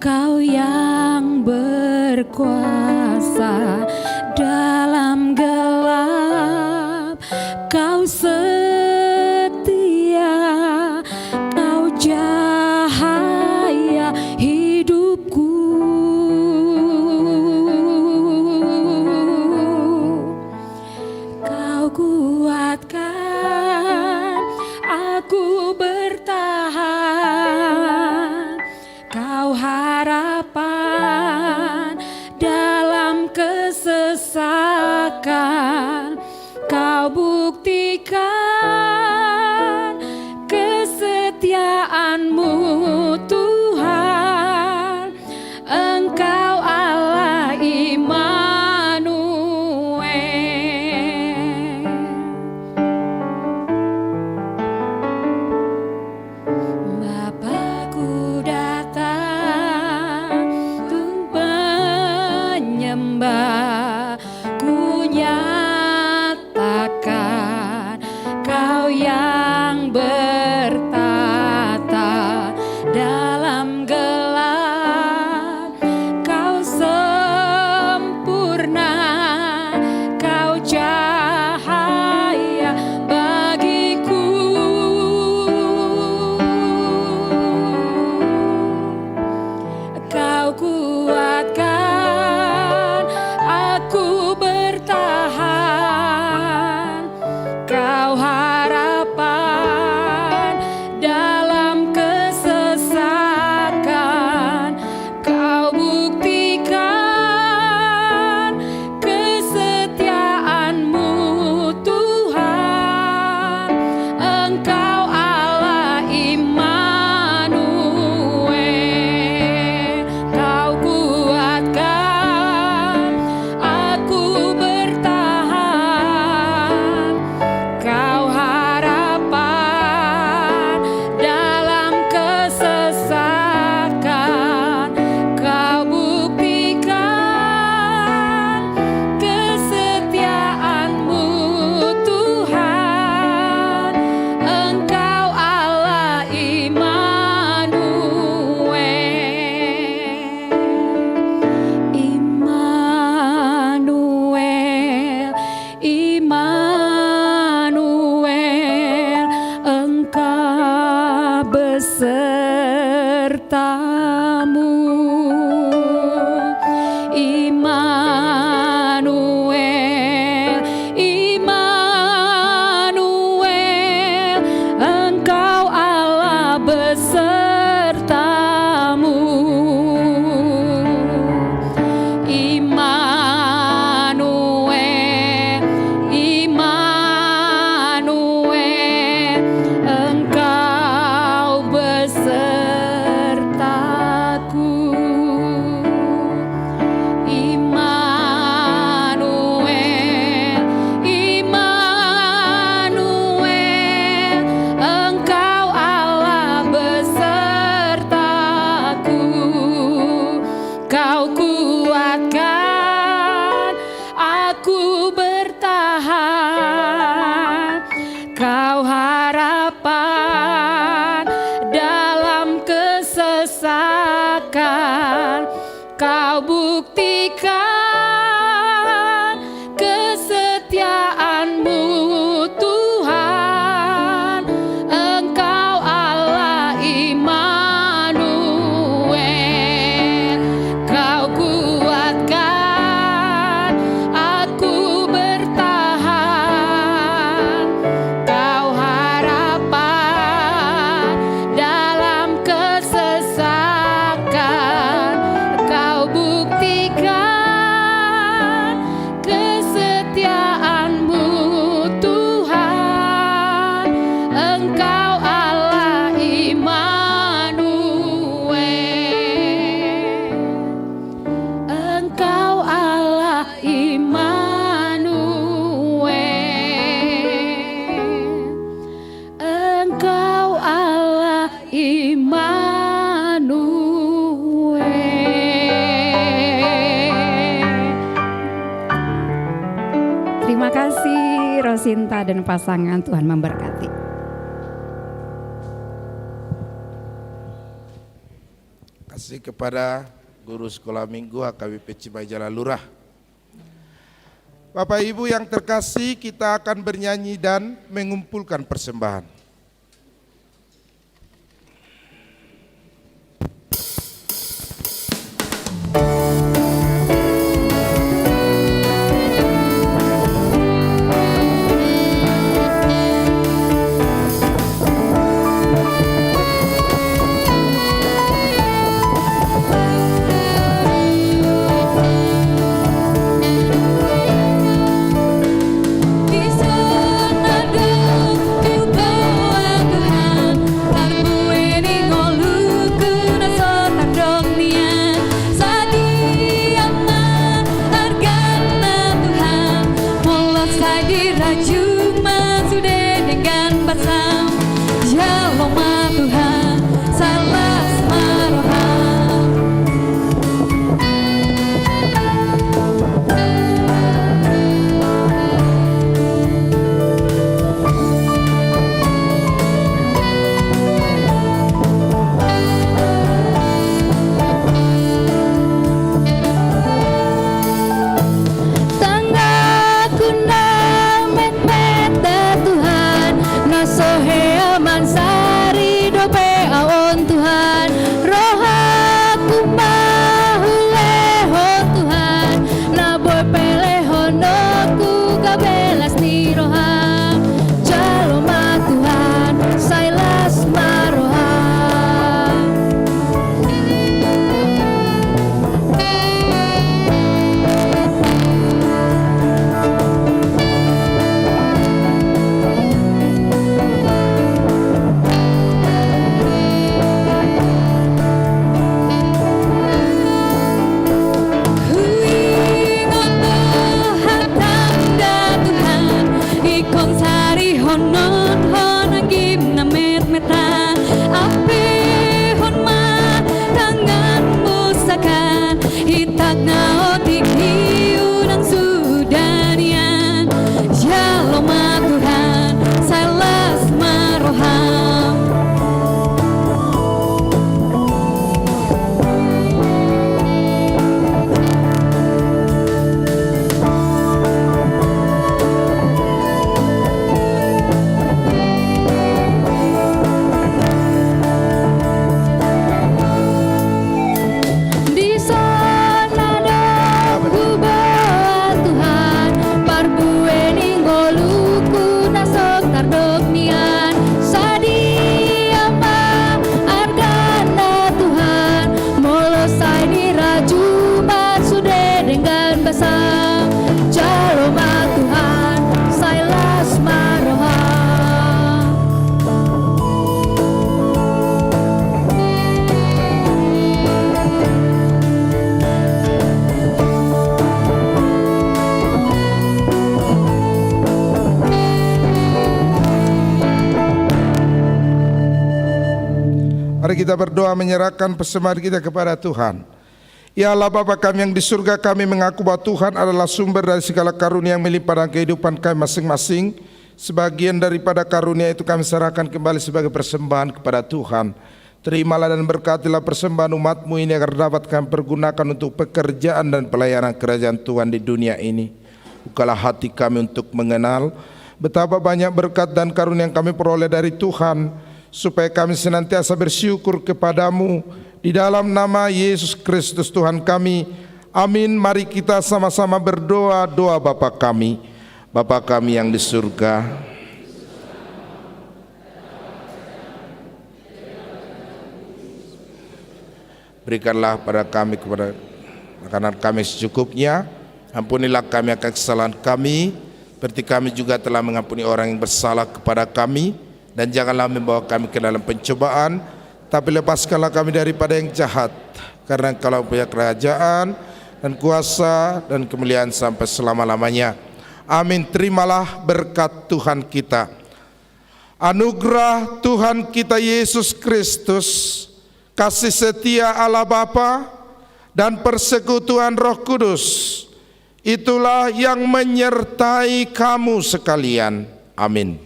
Kau yang berkuasa dalam gelap, Kau setia, Kau cahaya hidupku. Kau kuatkan aku bertahan, Kau harapan dalam kesesakan, Kau buktikan kesetiaan-Mu Tuhan, Engkau Allah Immanuel. Bapakku datang untuk menyembah, ku nyatakan Kau yang bertata dalam gelap, Kau sempurna, Kau cahaya bagiku. Kau kuatkan aku bertahan, Kau harapan dalam kesesakan, Kau buktikan kesetiaan-Mu Tuhan, Engkau Allah Immanuel. Kau kuatkan aku bertahan, Kau harapan dalam kesesakan, Kau buktikan kesetiaan-Mu Tuhan, Engkau Allah Immanuel. Immanuel, Immanuel, Engkau besertamu. Immanuel, Immanuel, Engkau Allah besertamu. Immanuel, Immanuel, Engkau besertaku. Immanuel, Immanuel, Engkau Allah besertaku. Kau kuatkan aku bertahan, Kau harapan dalam kesesakan, Kau buktikan kesetiaan-Mu Tuhan, Engkau Allah Immanuel. Kau kuatkan aku bertahan, Kau harapan dalam kesesakan, Kau buktikan Terima kasih Rosinta dan pasangan, Tuhan memberkati. Kasih kepada guru sekolah minggu HKBP Cimahi Jalan Lurah. Bapak Ibu yang terkasih, kita akan bernyanyi dan mengumpulkan persembahan. Mari kita berdoa menyerahkan persembahan kita kepada Tuhan. Ya Allah Bapa kami yang di surga, kami mengaku bahwa Tuhan adalah sumber dari segala karunia yang melimpah dalam kehidupan kami masing-masing. Sebagian daripada karunia itu kami serahkan kembali sebagai persembahan kepada Tuhan. Terimalah dan berkatilah persembahan umat-Mu ini agar dapat kami pergunakan untuk pekerjaan dan pelayanan kerajaan Tuhan di dunia ini. Bukalah hati kami untuk mengenal betapa banyak berkat dan karunia yang kami peroleh dari Tuhan, supaya kami senantiasa bersyukur kepadamu. Di dalam nama Yesus Kristus Tuhan kami, amin. Mari kita sama-sama berdoa doa Bapa kami. Bapa kami yang di surga, berikanlah pada kami kepada makanan kami secukupnya. Ampunilah kami akan kesalahan kami, seperti kami juga telah mengampuni orang yang bersalah kepada kami. Dan janganlah membawa kami ke dalam pencobaan, tapi lepaskanlah kami daripada yang jahat. Karena Engkau punya kerajaan dan kuasa dan kemuliaan sampai selama-lamanya. Amin. Terimalah berkat Tuhan kita. Anugerah Tuhan kita Yesus Kristus, kasih setia Allah Bapa, dan persekutuan Roh Kudus itulah yang menyertai kamu sekalian. Amin.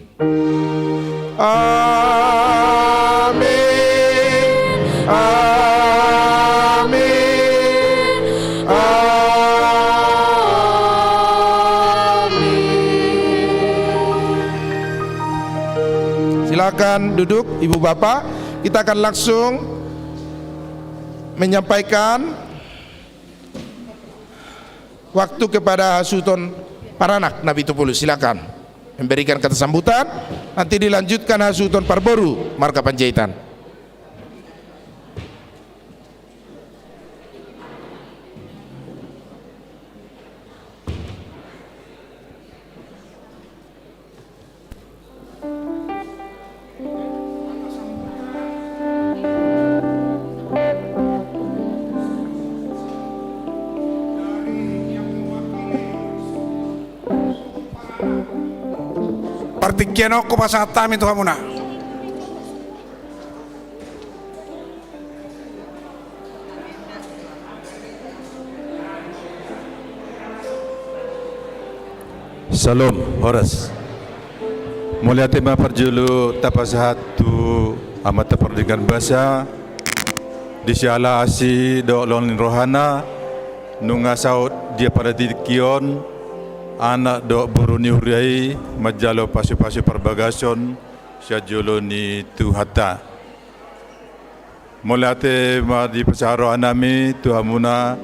Amin. Amin. Amin. Silakan duduk Ibu Bapak. Kita akan langsung menyampaikan waktu kepada Hasuton Paranak Napitupulu. Silakan memberikan kata sambutan, nanti dilanjutkan Hasuton Parboru Marga Panjaitan. Partikiano ko pasatami Tuhan muna. Salam, Horas. Mulia tema perjulu tapasahat tu amat perdikan bahasa di siala asi do lonin rohana nunga saut dia pada dikion anak do buruni huriai majalo pasu-pasu perbagason syajulu ni tu hatta. Mulia tema di pesaro anami tu hamuna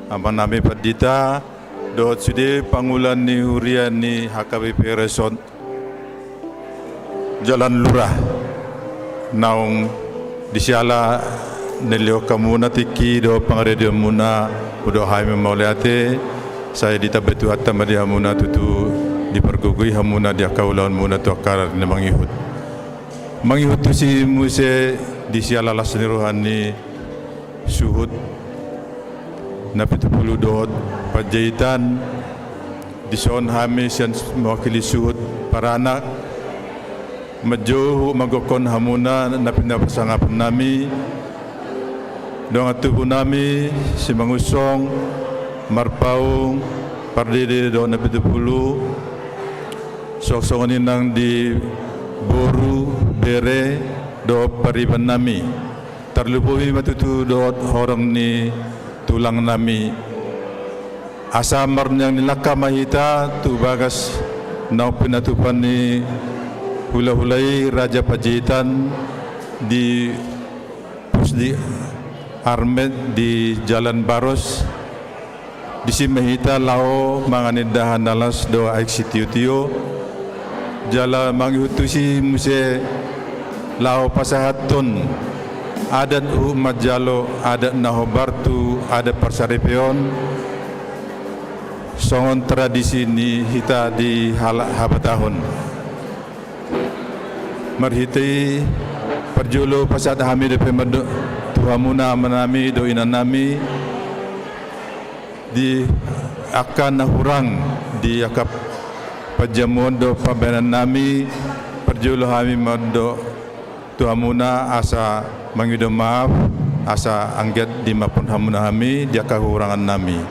amanami padita do sude pangulan ni hurian ni HKBP Resort Jalan Lurah naung disiala nelio kamuna tiki do pangaredio muna udo haime mauliate saya ditabetu hatta madi hamuna tutu dipergugui hamuna dia kaulan muna tu akar ni mangihut tu si muse disiala lasni rohani suhud Napitupulu dot Panjaitan dison hamis yang mewakili suhud para anak majuh magokon hamuna napinda pasangap nami dong atuh nami si mangusong marpaung pardede do Napitupulu sok-sokan nang di boru bere do pariban nami terlupuhi matutu do horong ni tulang nami asamar yang nilaka mahita tu bagas nau pinatupan ni hula-hulai Raja Panjaitan di Pusdi Armed di Jalan Baros di simahita lao manganidahan dalas do aiksitiutio jala mangihutusi muse lao pasahatun adat umat jalo adat nahobartu adat persaripeon songon tradisi ni hita di habatahun marhiti perjulu pasat hamid pemadu tuhamuna menami do inanami di akan nahurang di akap pajamuan do pabenan nami perjulu hami mado tuhamuna asa mangido maaf asa angget di mapun hamuna hami dia kahurangan nami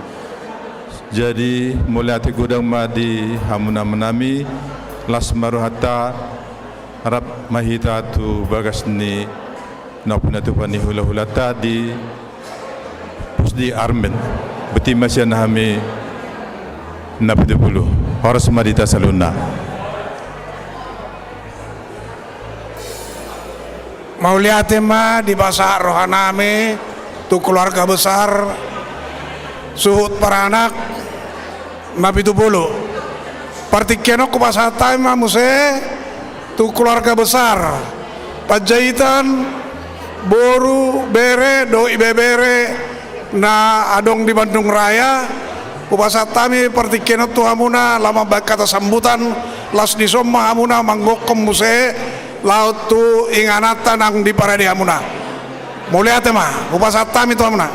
jadi mulai hati gudang ma di hamuna menami lasmaru hatta harap mahita tu bagas ni napuna tu pani hula-hulata di Pusdi Armen beti masyan hami Napitupulu horas madita saluna. Mauliate ma di bahasa rohaname tu keluarga besar suhud para anak Napitupulu partikiano ko bahasa taima muse tu keluarga besar Panjaitan boru bere do ibebere na adong di Bandung Raya ku bahasa tami partikiano tu hamuna lama kata sambutan las di somma hamuna manggokom muse laut tu inganata nang di paradi hamuna mulia tema upasa tami tu hamuna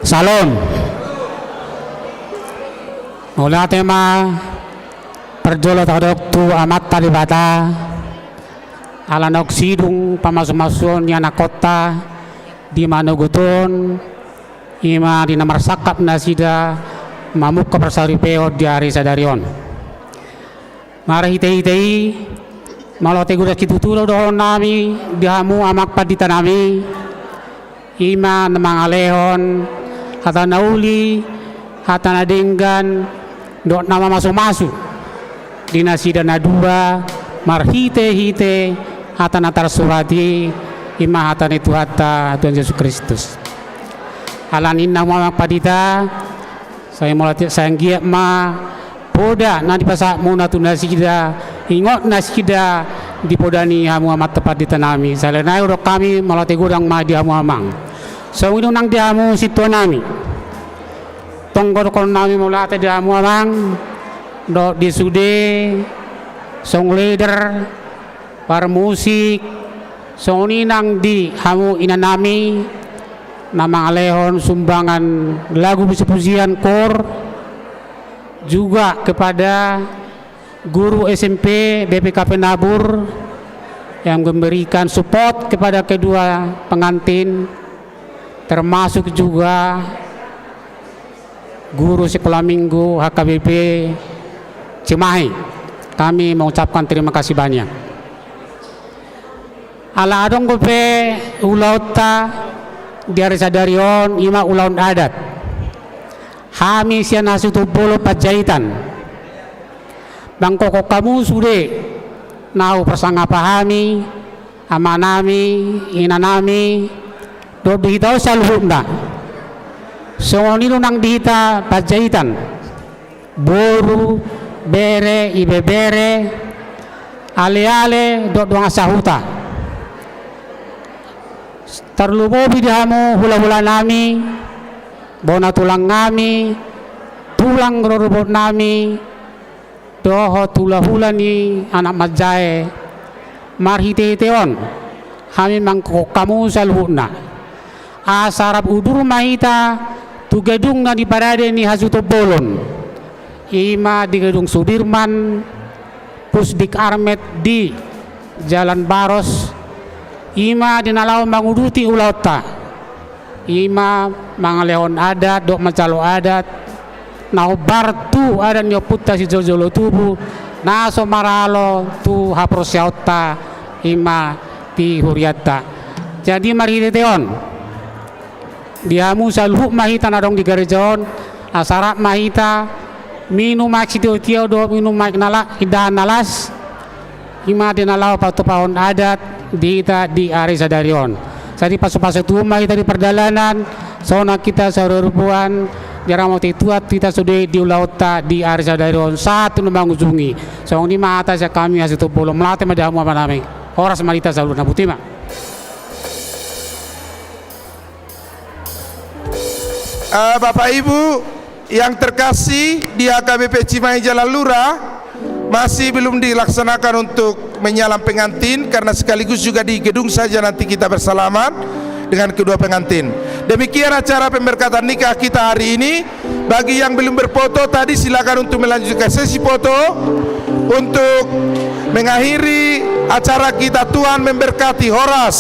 Salon mulia tema perjolo tadok tu amat talibata alanok sidung pamasuk-masuon ni anak kota di Manoguton ima di nomor sakap nasida mamuk ke persaripeo di hari sadarion mara hitei malote gudas kitutulo dohon nami dihamu amak padita nami ima namang alehon hata nauli hata nadenggan dok nama masuk-masuk di nasida nadua marhite hata natar surati ima hata itu hata Tuhan Yesus Kristus alanin nama padita saya mulai sayang giat ma poda nanti pasak muna tu nasida ingot nasida di podani hamu amat tepat di tanami salenai urok kami malah tegurang ma di hamu amang so ini nang di hamu situ nami tonggor kon nami mulai di hamu amang do di sude song leader par musik song ini nang di hamu inanami nama alehon sumbangan lagu pujian kor juga kepada guru SMP BPKP Nabur yang memberikan support kepada kedua pengantin termasuk juga guru sekolah minggu HKBP Cimahi. Kami mengucapkan terima kasih banyak. Ala adong gope ulauta dari sadarion ima ulaun adat hami sian nasutu bolo pajahitan bangkoko kamu sude nau persangapa hami amanami inanami do dihitau salhunda songonilo nang dihita pajahitan boru bere ibe bere ale do doang sahuta terlubobi dihamu hula-hula nami bona tulang nami tulang rorobot nami doho tula-hula ni anak majae marhite-hiteon kami mangko kamu salhuna asarap udur mahita tu gedung na di parade ni Hasuto Bolon ima di gedung Sudirman Pusdik Armet di Jalan Baros ima dinalaw manguduti ulauta ima mangalehon adat dok macalo adat nau bartu adan nyo putta si jojolo tubu naso maralo tu haprosyauta ima ti huriata jadi mari teon diamu salhu mahita nadong di garejon asarap mahita minum maksi tio do minum mak nala idahan nalas ima dinalaw patupahon adat dita di hari sadarion. Jadi pasuk-pasuk rumah kita di perjalanan, sona kita sarurupuan jarang mau tituat kita sudah di ulauta di hari sadarion satu nembang ujungi. So ini mata saya kami Hasuto Bolon melatih madamu apa nami. Horas marita salur nabutima. Bapak Ibu yang terkasih di HKBP Cimahi Jalan Lurah masih belum dilaksanakan untuk menyalam pengantin karena sekaligus juga di gedung saja nanti kita bersalaman dengan kedua pengantin. Demikian acara pemberkatan nikah kita hari ini. Bagi yang belum berfoto tadi silakan untuk melanjutkan sesi foto untuk mengakhiri acara kita. Tuhan memberkati. Horas.